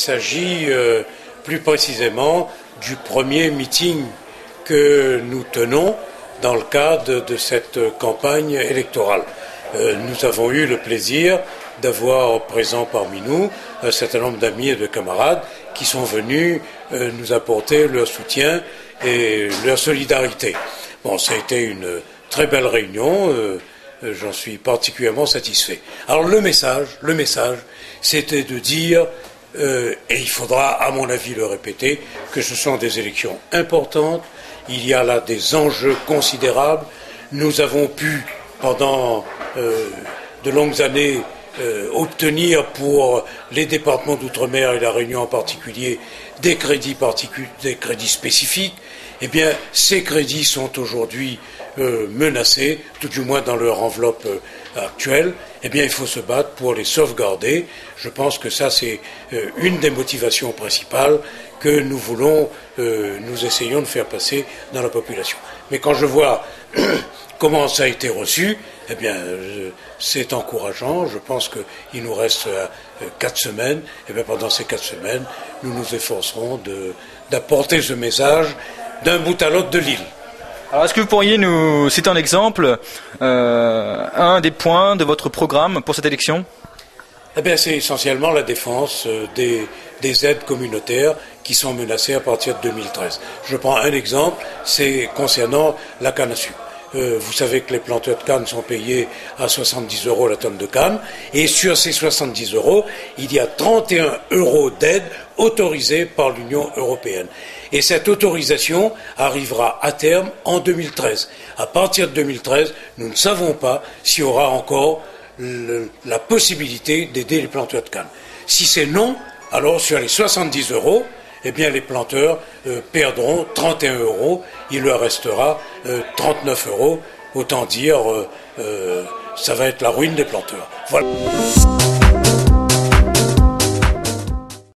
s'agit plus précisément du premier meeting que nous tenons dans le cadre de cette campagne électorale. Nous avons eu le plaisir d'avoir présent parmi nous un certain nombre d'amis et de camarades qui sont venus nous apporter leur soutien et leur solidarité. Bon, ça a été une très belle réunion, j'en suis particulièrement satisfait. Alors le message, c'était de dire, et il faudra à mon avis le répéter, que ce sont des élections importantes, il y a là des enjeux considérables, nous avons pu pendant de longues années obtenir pour les départements d'outre-mer et la Réunion en particulier des crédits spécifiques. Eh bien, ces crédits sont aujourd'hui menacés, tout du moins dans leur enveloppe actuelle. Eh bien, il faut se battre pour les sauvegarder. Je pense que ça, c'est une des motivations principales que nous voulons, nous essayons de faire passer dans la population. Mais quand je vois comment ça a été reçu, eh bien, c'est encourageant. Je pense qu'il nous reste 4 semaines. Et bien, pendant ces 4 semaines, nous nous efforcerons d'apporter ce message d'un bout à l'autre de l'île. Alors, est-ce que vous pourriez nous citer un exemple, un des points de votre programme pour cette élection ? Eh bien, c'est essentiellement la défense des aides communautaires qui sont menacées à partir de 2013. Je prends un exemple, c'est concernant la canne à sucre. Vous savez que les planteurs de canne sont payés à 70 € la tonne de canne, et sur ces 70 €, il y a 31 € d'aide autorisée par l'Union européenne. Et cette autorisation arrivera à terme en 2013. À partir de 2013, nous ne savons pas s'il y aura encore la possibilité d'aider les planteurs de canne. Si c'est non, alors sur les 70 €, eh bien les planteurs perdront 31 €, il leur restera 39 €, autant dire ça va être la ruine des planteurs. Voilà.